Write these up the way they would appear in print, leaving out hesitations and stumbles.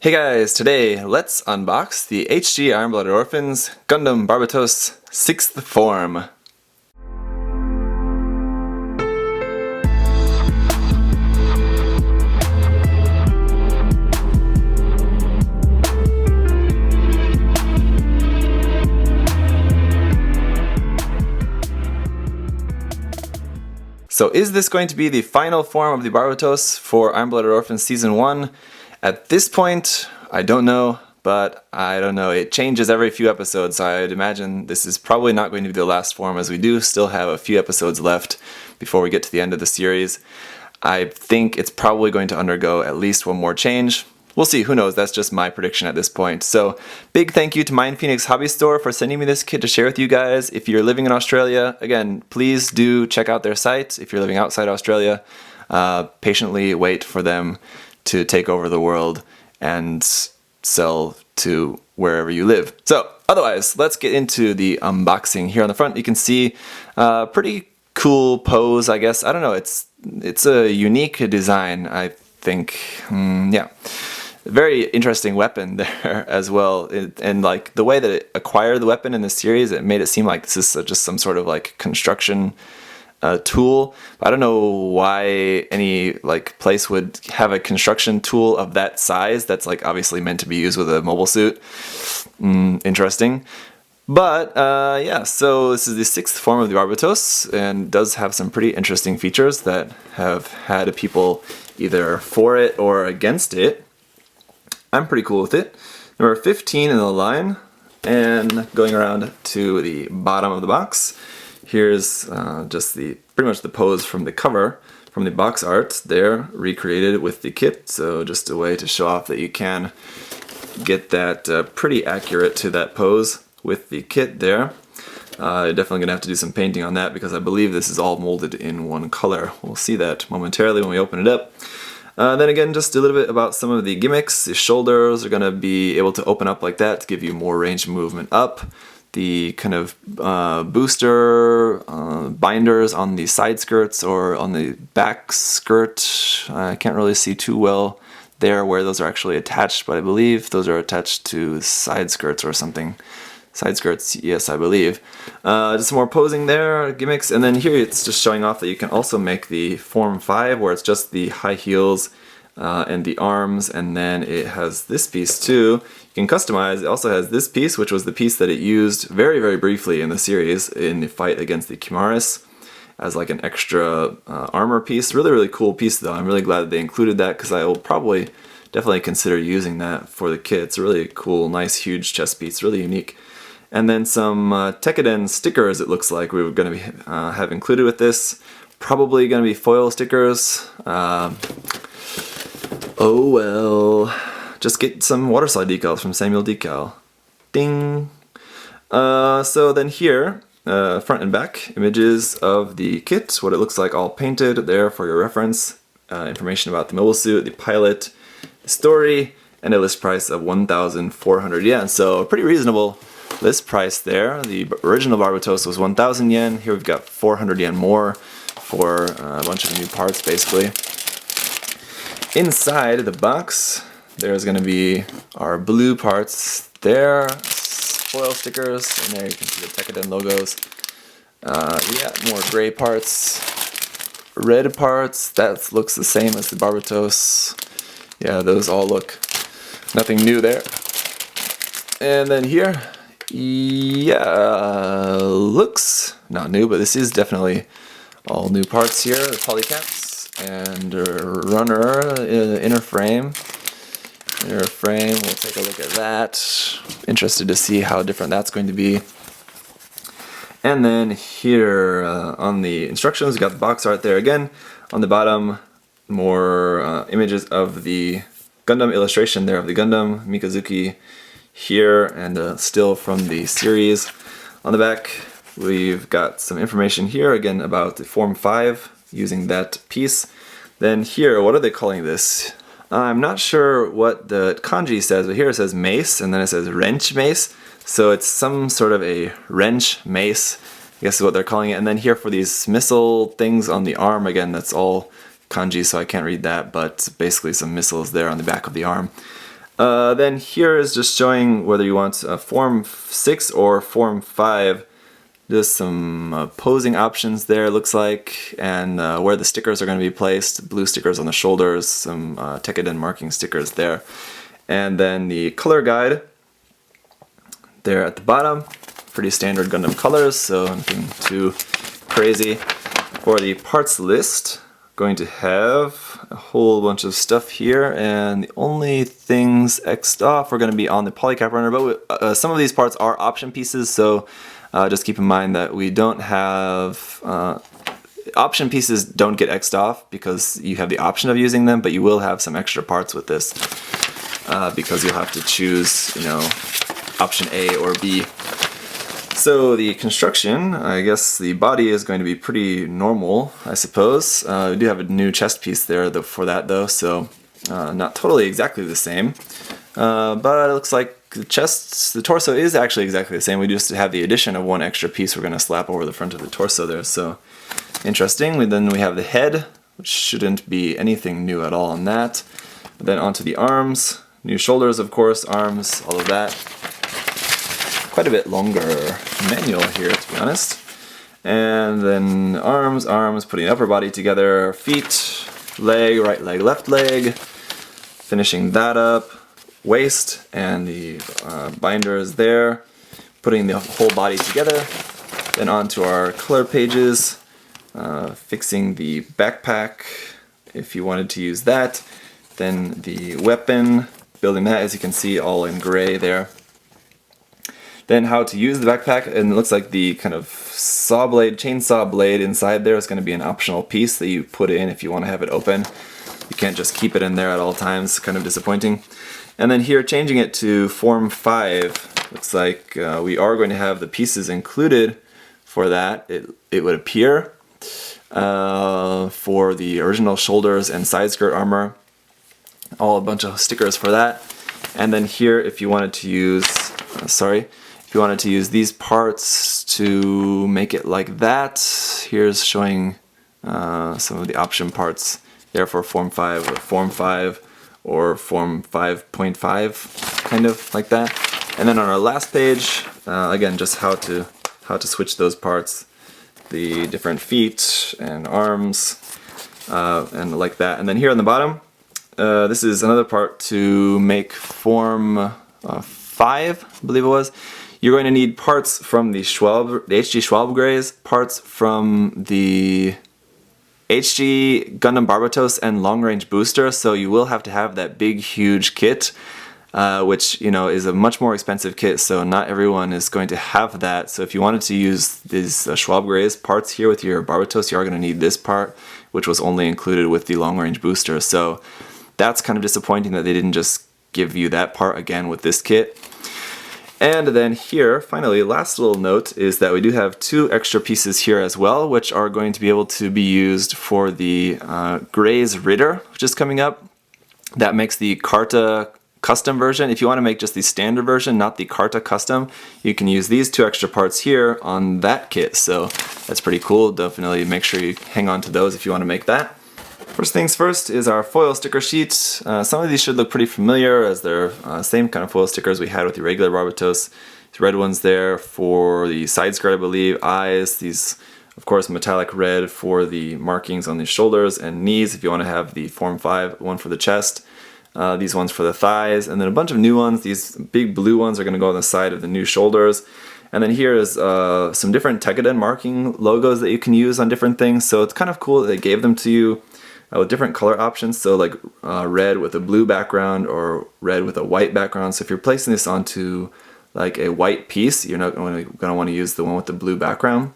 Hey guys, today let's unbox the HG Iron-Blooded Orphans Gundam Barbatos 6th form. So is this going to be the final form of the Barbatos for Iron-Blooded Orphans Season 1? At this point, I don't know, but I don't know. It changes every few episodes, so I'd imagine this is probably not going to be the last form, as we do still have a few episodes left before we get to the end of the series. I think it's probably going to undergo at least one more change. We'll see, who knows, that's just my prediction at this point. So, big thank you to MindFenix Hobby Store for sending me this kit to share with you guys. If you're living in Australia, again, please do check out their site. If you're living outside Australia, patiently wait for them to take over the world and sell to wherever you live. So, otherwise, let's get into the unboxing. Here on the front, you can see a pretty cool pose, I guess. I don't know, it's a unique design, I think. Yeah. Very interesting weapon there as well, and like the way that it acquired the weapon in the series, it made it seem like this is just some sort of like construction tool. I don't know why any like place would have a construction tool of that size that's like obviously meant to be used with a mobile suit. Interesting. But yeah, so this is the 6th form of the Barbatos and does have some pretty interesting features that have had people either for it or against it. I'm pretty cool with it. Number 15 in the line, and going around to the bottom of the box, here's just pretty much the pose from the cover, from the box art there, recreated with the kit. So just a way to show off that you can get that pretty accurate to that pose with the kit there. You're definitely going to have to do some painting on that because I believe this is all molded in one color. We'll see that momentarily when we open it up. Then again, just a little bit about some of the gimmicks. The shoulders are going to be able to open up like that to give you more range of movement up. The kind of booster binders on the side skirts or on the back skirt, I can't really see too well there where those are actually attached, but I believe those are attached to side skirts or something. Side skirts, yes, I believe. Just some more posing there, gimmicks, and then here it's just showing off that you can also make the Form 5, where it's just the high heels and the arms, and then it has this piece too. You can customize. It also has this piece, which was the piece that it used very, very briefly in the series in the fight against the Chimaris, as like an extra armor piece. Really, really cool piece though. I'm really glad that they included that because I will probably definitely consider using that for the kit. It's a really cool, nice, huge chest piece, really unique. And then some Tekkaden stickers, it looks like we were going to be have included with this. Probably going to be foil stickers. Oh well. Just get some water slide decals from Samuel Decal. Ding! So then here, front and back images of the kit, what it looks like all painted there for your reference. Information about the mobile suit, the pilot, the story, and a list price of 1,400 yen. So a pretty reasonable list price there. The original Barbatos was 1,000 yen. Here we've got 400 yen more for a bunch of new parts basically. Inside the box, there's going to be our blue parts there, foil stickers, and there you can see the Tekkaden logos. Yeah, more gray parts, red parts, that looks the same as the Barbatos. Yeah, those all look nothing new there. And then here, yeah, looks not new, but this is definitely all new parts here. The polycaps and runner inner frame. Inner frame, we'll take a look at that. Interested to see how different that's going to be. And then here on the instructions, we got the box art there again. On the bottom, more images of the Gundam illustration there of the Gundam Mikazuki here, and still from the series. On the back, we've got some information here again about the Form 5 using that piece. Then here, what are they calling this? I'm not sure what the kanji says, but here it says mace, and then it says wrench-mace. So it's some sort of a wrench-mace, I guess is what they're calling it. And then here for these missile things on the arm, again, that's all kanji, so I can't read that, but basically some missiles there on the back of the arm. Then here is just showing whether you want Form 6 or Form 5. Just some posing options there, looks like, and where the stickers are going to be placed. Blue stickers on the shoulders, some Tekiden marking stickers there. And then the color guide there at the bottom. Pretty standard Gundam colors, so nothing too crazy. For the parts list, going to have a whole bunch of stuff here, and the only things X'd off are going to be on the polycap runner, but some of these parts are option pieces, so just keep in mind that we don't have option pieces don't get X'd off because you have the option of using them, but you will have some extra parts with this because you'll have to choose, you know, option A or B. So the construction, I guess the body is going to be pretty normal, I suppose. We do have a new chest piece there for that though, so not totally exactly the same. But it looks like the torso is actually exactly the same. We just have the addition of one extra piece we're going to slap over the front of the torso there, so interesting. Then we have the head, which shouldn't be anything new at all on that. Then onto the arms, new shoulders of course, arms, all of that. Quite a bit longer manual here, to be honest. And then arms, putting the upper body together, feet, leg, right leg, left leg, finishing that up, waist, and the binder is there, putting the whole body together. Then onto our color pages, fixing the backpack if you wanted to use that. Then the weapon, building that, as you can see, all in gray there. Then how to use the backpack, and it looks like the kind of chainsaw blade inside there is going to be an optional piece that you put in if you want to have it open. You can't just keep it in there at all times, kind of disappointing. And then here, changing it to Form 5, looks like we are going to have the pieces included for that, it would appear, for the original shoulders and side skirt armor. A bunch of stickers for that. And then here, if you wanted to use, if you wanted to use these parts to make it like that, here's showing some of the option parts there for Form 5 or Form 5 or Form 5.5, kind of like that. And then on our last page, again, just how to switch those parts, the different feet and arms, and like that. And then here on the bottom, this is another part to make Form 5, I believe it was. You're going to need parts from the HG Schwalbe Greys, parts from the HG Gundam Barbatos and Long Range Booster, so you will have to have that big, huge kit, which, you know, is a much more expensive kit, so not everyone is going to have that. So if you wanted to use these Schwalbe Greys parts here with your Barbatos, you are going to need this part, which was only included with the Long Range Booster. So that's kind of disappointing that they didn't just give you that part again with this kit. And then here, finally, last little note is that we do have two extra pieces here as well, which are going to be able to be used for the Grey's Ritter, which is coming up. That makes the Carta custom version. If you want to make just the standard version, not the Carta custom, you can use these two extra parts here on that kit. So that's pretty cool. Definitely make sure you hang on to those if you want to make that. First things first is our foil sticker sheet. Some of these should look pretty familiar as they're same kind of foil stickers we had with the regular Barbatos. These red ones there for the side skirt, I believe, eyes. These, of course, metallic red for the markings on the shoulders and knees if you want to have the Form 5 one for the chest. These ones for the thighs, and then a bunch of new ones. These big blue ones are going to go on the side of the new shoulders. And then here is some different Tekiden marking logos that you can use on different things. So it's kind of cool that they gave them to you with different color options, so like red with a blue background or red with a white background. So if you're placing this onto like a white piece, you're not going to want to use the one with the blue background.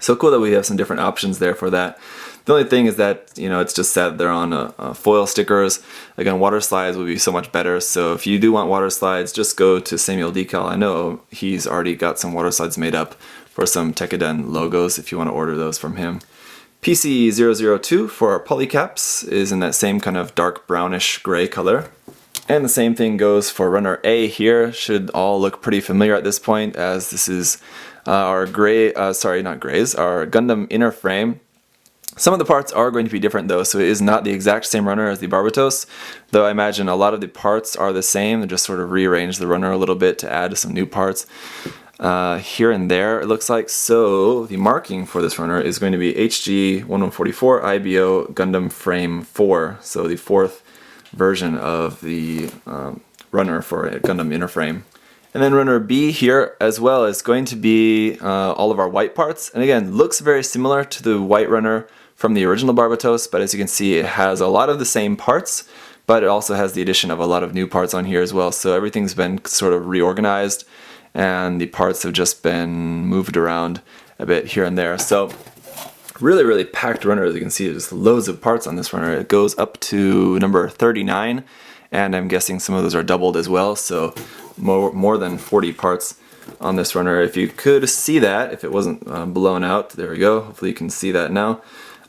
So cool that we have some different options there for that. The only thing is that, you know, it's just that they're on foil stickers. Again, water slides would be so much better. So if you do want water slides, just go to Samuel Decal. I know he's already got some water slides made up for some Tekiden logos if you want to order those from him. PC002 for our polycaps is in that same kind of dark brownish gray color. And the same thing goes for runner A here. Should all look pretty familiar at this point, as this is our our Gundam inner frame. Some of the parts are going to be different though, so it is not the exact same runner as the Barbatos, though I imagine a lot of the parts are the same. They just sort of rearrange the runner a little bit to add some new parts here and there, it looks like. So the marking for this runner is going to be HG1144 IBO Gundam Frame 4, so the 4th version of the runner for a Gundam inner frame. And then runner B here as well is going to be all of our white parts, and again looks very similar to the white runner from the original Barbatos, but as you can see it has a lot of the same parts, but it also has the addition of a lot of new parts on here as well. So everything's been sort of reorganized and the parts have just been moved around a bit here and there. So really packed runner. As you can see, there's loads of parts on this runner. It goes up to number 39, and I'm guessing some of those are doubled as well, so more than 40 parts on this runner. If you could see that, if it wasn't blown out, there we go. Hopefully you can see that now.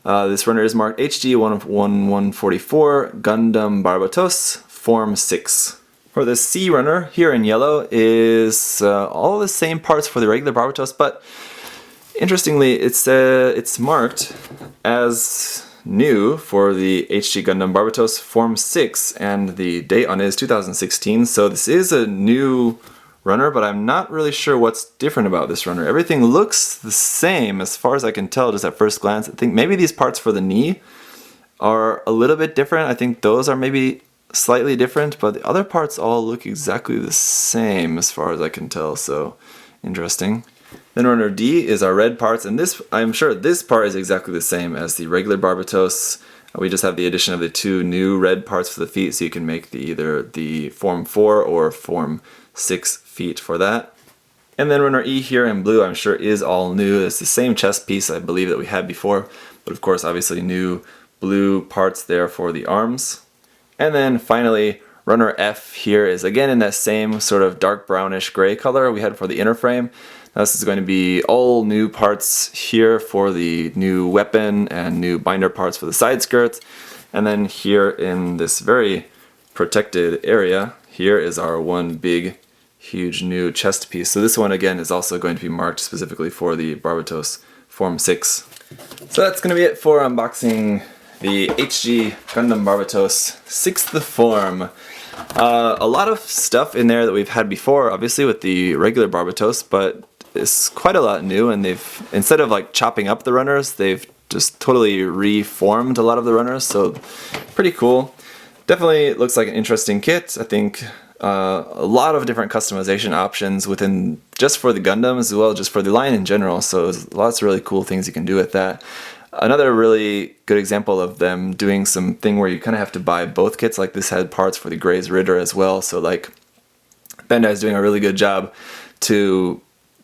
This runner is marked HG1144 Gundam Barbatos Form 6. For the C runner, here in yellow, is all the same parts for the regular Barbatos, but interestingly, it's marked as new for the HG Gundam Barbatos Form 6, and the date on it is 2016, so this is a new runner, but I'm not really sure what's different about this runner. Everything looks the same as far as I can tell just at first glance. I think maybe these parts for the knee are a little bit different. I think those are maybe slightly different, but the other parts all look exactly the same as far as I can tell, so interesting. Then runner D is our red parts, and this, I'm sure this part is exactly the same as the regular Barbatos. We just have the addition of the two new red parts for the feet, so you can make either the Form 4 or Form 6 feet for that. And then runner E here in blue, I'm sure is all new. It's the same chest piece, I believe, that we had before, but of course obviously new blue parts there for the arms. And then finally runner F here is again in that same sort of dark brownish gray color we had for the inner frame. Now this is going to be all new parts here for the new weapon and new binder parts for the side skirts. And then here in this very protected area, here is our one big huge new chest piece. So this one again is also going to be marked specifically for the Barbatos Form 6. So that's going to be it for unboxing the HG Gundam Barbatos 6th form. A lot of stuff in there that we've had before, obviously with the regular Barbatos, but it's quite a lot new, and they've, instead of like chopping up the runners, they've just totally reformed a lot of the runners, so pretty cool. Definitely looks like an interesting kit. I think a lot of different customization options within, just for the Gundam as well, just for the line in general, so there's lots of really cool things you can do with that. Another really good example of them doing something where you kind of have to buy both kits, like this had parts for the Grey's Ritter as well, so like Bandai's doing a really good job to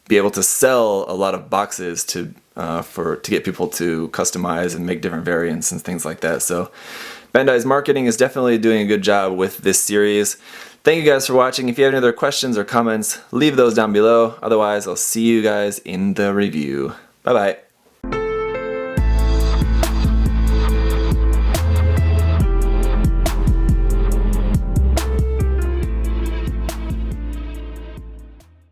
be able to sell a lot of boxes to get people to customize and make different variants and things like that. So Bandai's marketing is definitely doing a good job with this series. Thank you guys for watching. If you have any other questions or comments, leave those down below. Otherwise, I'll see you guys in the review. Bye bye.